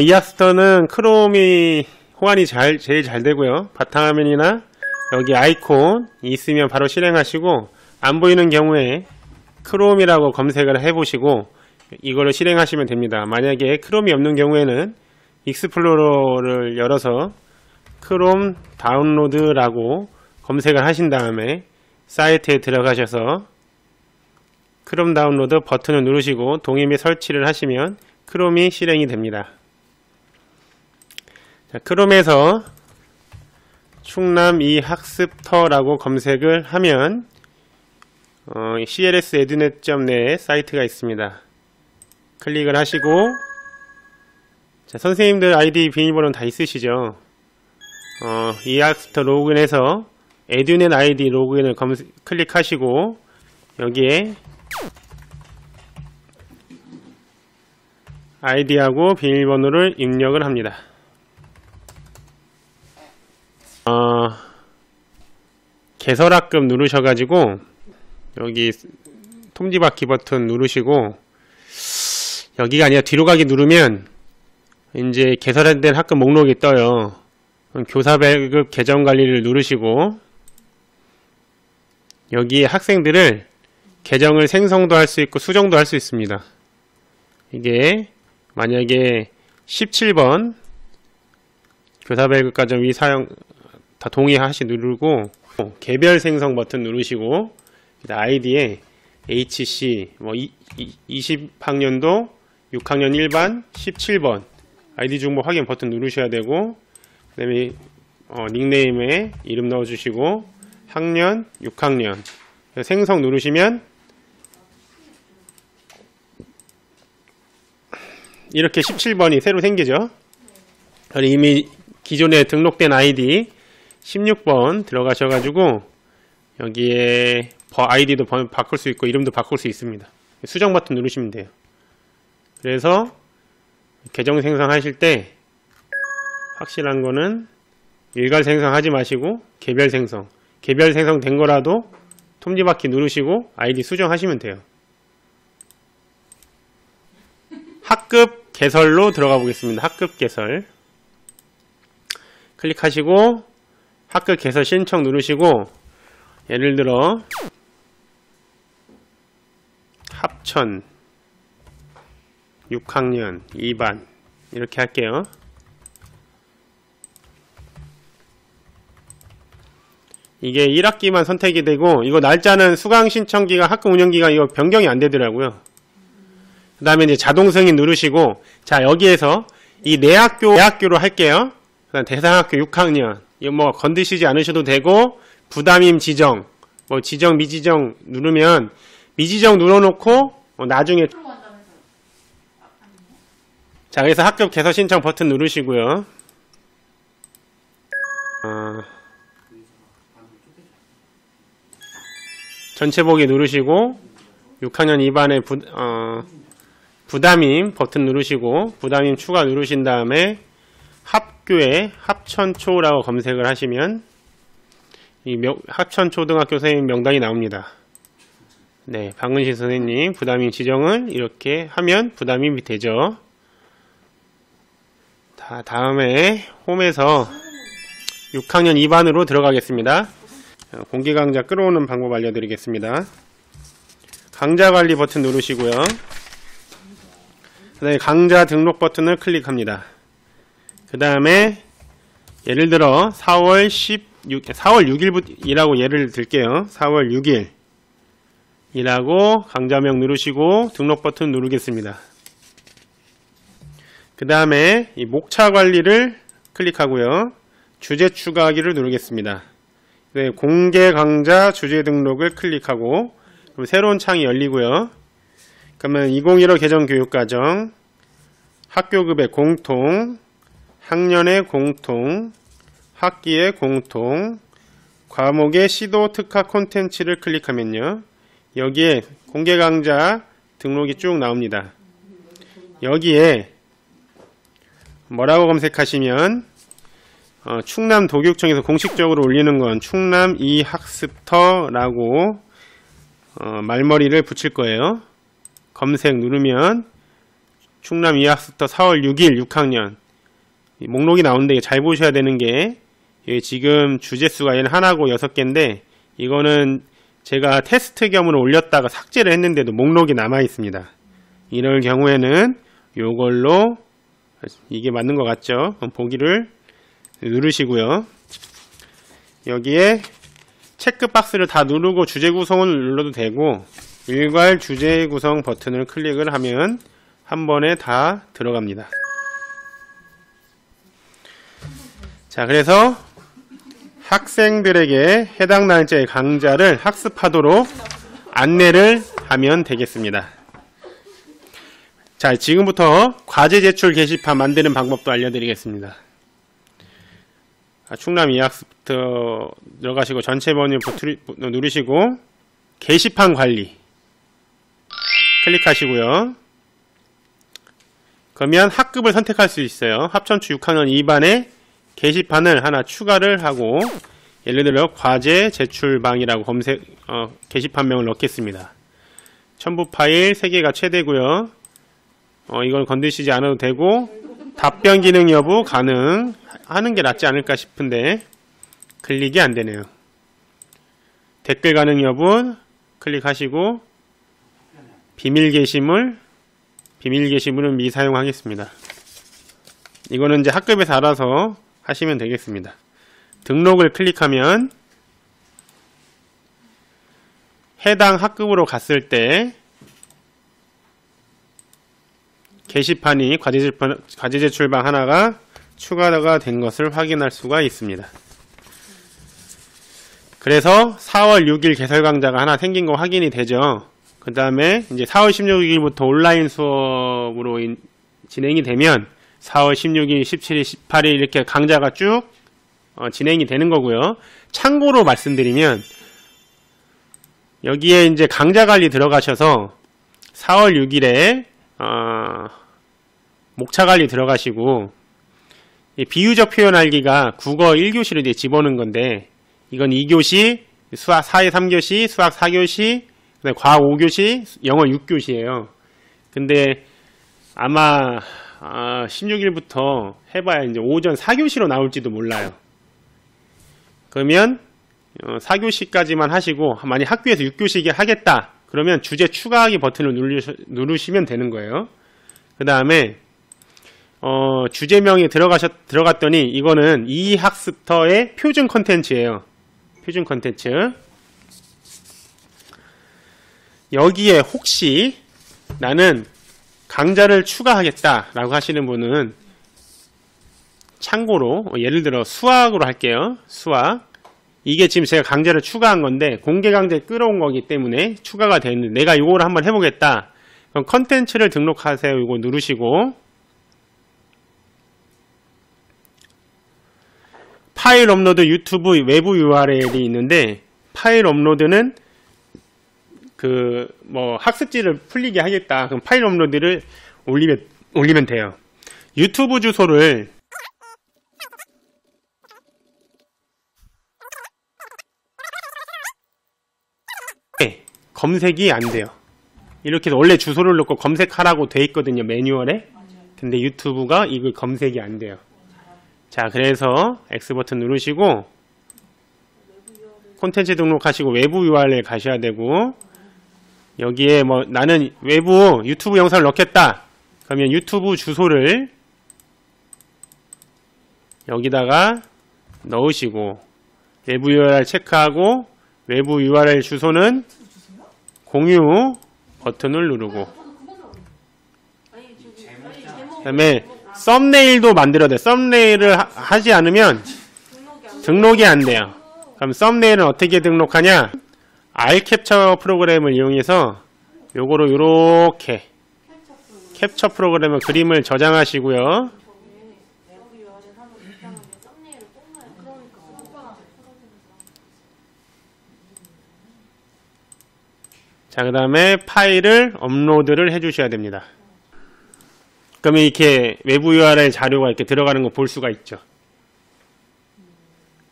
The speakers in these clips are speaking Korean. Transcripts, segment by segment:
이 학습터는 크롬이 호환이 제일 잘 되고요. 바탕화면이나 여기 아이콘 있으면 바로 실행하시고, 안 보이는 경우에 크롬이라고 검색을 해보시고 이거를 실행하시면 됩니다. 만약에 크롬이 없는 경우에는 익스플로러를 열어서 크롬 다운로드라고 검색을 하신 다음에 사이트에 들어가셔서 크롬 다운로드 버튼을 누르시고 동의 및 설치를 하시면 크롬이 실행이 됩니다. 자, 크롬에서 충남 이학습터라고 검색을 하면 clsedunet.net 사이트가 있습니다. 클릭을 하시고, 자, 선생님들 아이디 비밀번호는 다 있으시죠? 이학습터 로그인해서 에듀넷 아이디 로그인을 클릭하시고 여기에 아이디하고 비밀번호를 입력을 합니다. 개설학급 누르셔가지고 여기 톱니바퀴 버튼 누르시고, 여기가 아니라 뒤로 가기 누르면 이제 개설된 학급 목록이 떠요. 교사별급 계정관리를 누르시고 여기에 학생들을 계정을 생성도 할 수 있고 수정도 할 수 있습니다. 이게 만약에 17번 교사별급과정 위 사용 다 동의하시 누르고 개별 생성 버튼 누르시고 아이디에 HC 20학년도 6학년 1반 17번 아이디 정보 확인 버튼 누르셔야 되고, 그 다음에 닉네임에 이름 넣어주시고 학년 6학년 생성 누르시면 이렇게 17번이 새로 생기죠. 이미 기존에 등록된 아이디 16번 들어가셔가지고 여기에 아이디도 바꿀 수 있고 이름도 바꿀 수 있습니다. 수정 버튼 누르시면 돼요. 그래서 계정 생성하실 때 확실한 거는 일괄 생성하지 마시고 개별 생성 된 거라도 톱니바퀴 누르시고 아이디 수정하시면 돼요. 학급 개설로 들어가 보겠습니다. 학급 개설 클릭하시고 학급 개설 신청 누르시고, 예를 들어 합천 6학년 2반 이렇게 할게요. 이게 1학기만 선택이 되고, 이거 날짜는 수강 신청기간 학급 운영기간 이거 변경이 안 되더라고요. 그 다음에 이제 자동 승인 누르시고, 자, 여기에서 이 내 학교로 할게요. 그다음 대상학교 6학년 이거 뭐 건드시지 않으셔도 되고, 부담임 지정 지정 미지정 누르면 미지정 눌러놓고 나중에 자, 그래서 학급 개설 신청 버튼 누르시고요. 전체 보기 누르시고 6학년 2반에 부담임 버튼 누르시고 부담임 추가 누르신 다음에 합교에 합천초라고 검색을 하시면 이 합천초등학교 선생님 명단이 나옵니다. 네, 박문신 선생님 부담임 지정을 이렇게 하면 부담임이 되죠. 다음에 홈에서 6학년 2반으로 들어가겠습니다. 공개 강좌 끌어오는 방법 알려드리겠습니다. 강좌 관리 버튼 누르시고요. 그 다음에 강좌 등록 버튼을 클릭합니다. 그 다음에 예를 들어 4월 6일이라고 예를 들게요. 4월 6일이라고 강좌명 누르시고 등록 버튼 누르겠습니다. 그 다음에 이 목차 관리를 클릭하고요. 주제 추가하기를 누르겠습니다. 네, 공개 강좌 주제 등록을 클릭하고 그럼 새로운 창이 열리고요. 그러면 2015 개정 교육과정 학교급의 공통, 학년의 공통, 학기의 공통, 과목의 시도 특화 콘텐츠를 클릭하면요. 여기에 공개 강좌 등록이 쭉 나옵니다. 여기에 뭐라고 검색하시면 충남 도교육청에서 공식적으로 올리는 건 충남 이학습터라고 말머리를 붙일 거예요. 검색 누르면 충남 이학습터 4월 6일 6학년 목록이 나오는데 잘 보셔야 되는 게 지금 주제수가 얘는 하나고 6개인데 이거는 제가 테스트 겸으로 올렸다가 삭제를 했는데도 목록이 남아 있습니다. 이럴 경우에는 요걸로 이게 맞는 것 같죠? 보기를 누르시고요. 여기에 체크박스를 다 누르고 주제 구성을 눌러도 되고 일괄 주제 구성 버튼을 클릭을 하면 한 번에 다 들어갑니다. 자, 그래서 학생들에게 해당 날짜의 강좌를 학습하도록 안내를 하면 되겠습니다. 자, 지금부터 과제 제출 게시판 만드는 방법도 알려드리겠습니다. 충남 이학습터 들어가시고 전체 번호 누르시고 게시판 관리 클릭하시고요. 그러면 학급을 선택할 수 있어요. 합천초 6학년 2반에 게시판을 하나 추가를 하고 예를 들어 과제 제출방이라고 게시판명을 넣겠습니다. 첨부 파일 3개가 최대고요. 이걸 건드시지 않아도 되고 답변 기능 여부 가능하는 게 낫지 않을까 싶은데 클릭이 안 되네요. 댓글 가능 여부 클릭하시고 비밀 게시물은 미사용하겠습니다. 이거는 이제 학급에서 알아서 하시면 되겠습니다. 등록을 클릭하면 해당 학급으로 갔을 때 게시판이 과제 제출방 하나가 추가가 된 것을 확인할 수가 있습니다. 그래서 4월 6일 개설 강좌가 하나 생긴 거 확인이 되죠. 그 다음에 이제 4월 16일부터 온라인 수업으로 진행이 되면 4월 16일, 17일, 18일 이렇게 강좌가 쭉 진행이 되는 거고요. 참고로 말씀드리면 여기에 이제 강좌 관리 들어가셔서 4월 6일에 목차 관리 들어가시고 비유적 표현 알기가 국어 1교시로 이제 집어넣은 건데 이건 2교시, 수학 4회 3교시, 수학 4교시, 과학 5교시, 영어 6교시예요. 근데 아마 16일부터 해봐야 이제 오전 4교시로 나올지도 몰라요. 그러면 4교시까지만 하시고 만약 학교에서 6교시 하겠다 그러면 주제 추가하기 버튼을 누르시면 되는 거예요. 그 다음에 주제명이 들어갔더니 이거는 이 학습터의 표준 컨텐츠예요. 표준 컨텐츠. 여기에 혹시 나는 강좌를 추가하겠다 라고 하시는 분은 참고로 예를 들어 수학으로 할게요. 수학. 이게 지금 제가 강좌를 추가한 건데 공개 강좌에 끌어온 거기 때문에 추가가 되어 있는데 내가 이거를 한번 해보겠다. 그럼 컨텐츠를 등록하세요. 이거 누르시고 파일 업로드 유튜브 외부 URL이 있는데 파일 업로드는 학습지를 풀리게 하겠다. 그럼 파일 업로드를 올리면 돼요. 유튜브 주소를 검색이 안 돼요. 이렇게 해서 원래 주소를 넣고 검색하라고 돼 있거든요. 매뉴얼에. 근데 유튜브가 이걸 검색이 안 돼요. 자, 그래서 X 버튼 누르시고 콘텐츠 등록하시고 외부 URL에 가셔야 되고 여기에 나는 외부 유튜브 영상을 넣겠다. 그러면 유튜브 주소를 여기다가 넣으시고 외부 URL 체크하고 외부 URL 주소는 공유 버튼을 누르고 그 다음에 썸네일도 만들어야 돼요. 썸네일을 하지 않으면 등록이 안 돼요. 그럼 썸네일은 어떻게 등록하냐? 알캡처 프로그램을 이용해서 요거로 요렇게 캡처 프로그램을 그림을 저장하시고요. 자, 그 다음에 파일을 업로드를 해주셔야 됩니다. 그러면 이렇게 외부 URL 자료가 이렇게 들어가는 거 볼 수가 있죠.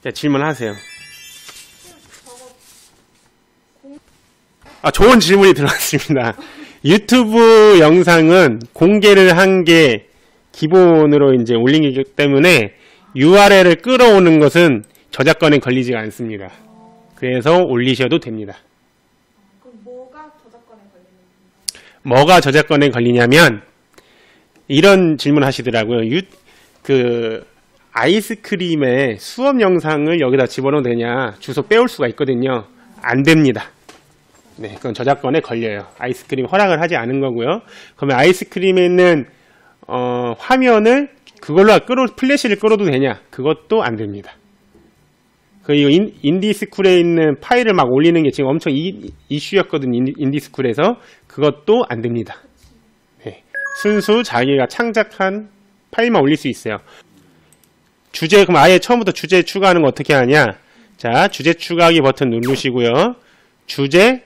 자, 질문하세요. 좋은 질문이 들어왔습니다. 유튜브 영상은 공개를 한 게 기본으로 이제 올린 거기 때문에 URL을 끌어오는 것은 저작권에 걸리지가 않습니다. 그래서 올리셔도 됩니다. 그럼 뭐가 저작권에 걸리는 건가요? 뭐가 저작권에 걸리냐면 이런 질문 하시더라고요. 아이스크림의 수업 영상을 여기다 집어넣어도 되냐? 주소 빼올 수가 있거든요. 안 됩니다. 네, 그건 저작권에 걸려요. 아이스크림 허락을 하지 않은 거고요. 그러면 아이스크림에 있는 화면을 그걸로 플래시를 끌어도 되냐? 그것도 안 됩니다. 그리고 인디스쿨에 있는 파일을 막 올리는 게 지금 엄청 이슈였거든요. 인디스쿨에서. 그것도 안 됩니다. 네, 순수 자기가 창작한 파일만 올릴 수 있어요. 주제, 그럼 아예 처음부터 주제 추가하는 거 어떻게 하냐? 자, 주제 추가하기 버튼 누르시고요. 주제,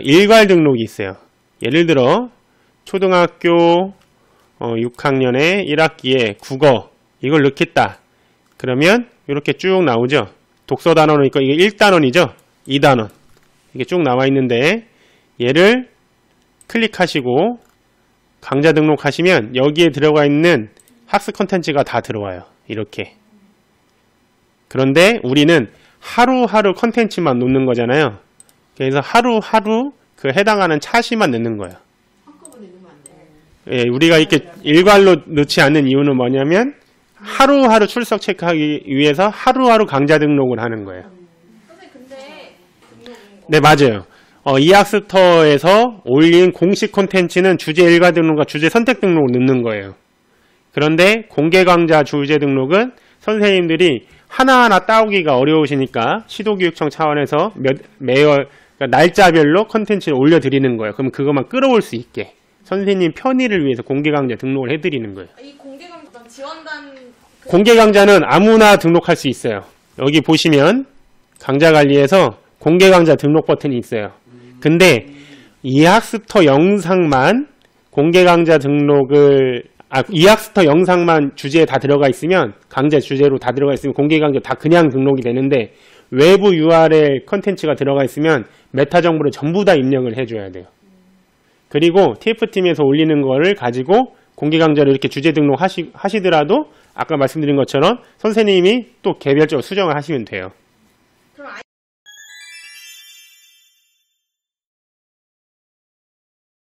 일괄 등록이 있어요. 예를 들어, 초등학교 6학년에 1학기에 국어, 이걸 넣겠다. 그러면, 이렇게 쭉 나오죠? 독서 단원이니까 이게 1단원이죠? 2단원. 이게 쭉 나와 있는데, 얘를 클릭하시고, 강좌 등록하시면, 여기에 들어가 있는 학습 콘텐츠가 다 들어와요. 이렇게. 그런데 우리는 하루하루 컨텐츠만 놓는 거잖아요. 그래서 하루하루 그 해당하는 차시만 넣는 거예요. 한꺼번에 넣으면 안 돼요. 예, 우리가 이렇게 일괄로 넣지 않는 이유는 뭐냐면 하루하루 출석 체크하기 위해서 하루하루 강좌 등록을 하는 거예요. 선생님 근데 네, 맞아요. 이학스터에서 올린 공식 콘텐츠는 주제 일괄 등록과 주제 선택 등록을 넣는 거예요. 그런데 공개 강좌 주제 등록은 선생님들이 하나하나 따오기가 어려우시니까 시도교육청 차원에서 매월 그러니까 날짜별로 컨텐츠를 올려드리는 거예요. 그럼 그것만 끌어올 수 있게 선생님 편의를 위해서 공개 강좌 등록을 해드리는 거예요. 이 공개 강좌 지원단 공개 강좌는 아무나 등록할 수 있어요. 여기 보시면 강좌 관리에서 공개 강좌 등록 버튼이 있어요. 근데 이학스터 영상만 공개 강좌 등록을 이학스터 영상만 주제에 다 들어가 있으면 강좌 주제로 다 들어가 있으면 공개 강좌 다 그냥 등록이 되는데 외부 URL 컨텐츠가 들어가 있으면 메타 정보를 전부 다 입력을 해줘야 돼요. 그리고 TF팀에서 올리는 거를 가지고 공개 강좌를 이렇게 주제 등록 하시더라도 아까 말씀드린 것처럼 선생님이 또 개별적으로 수정을 하시면 돼요.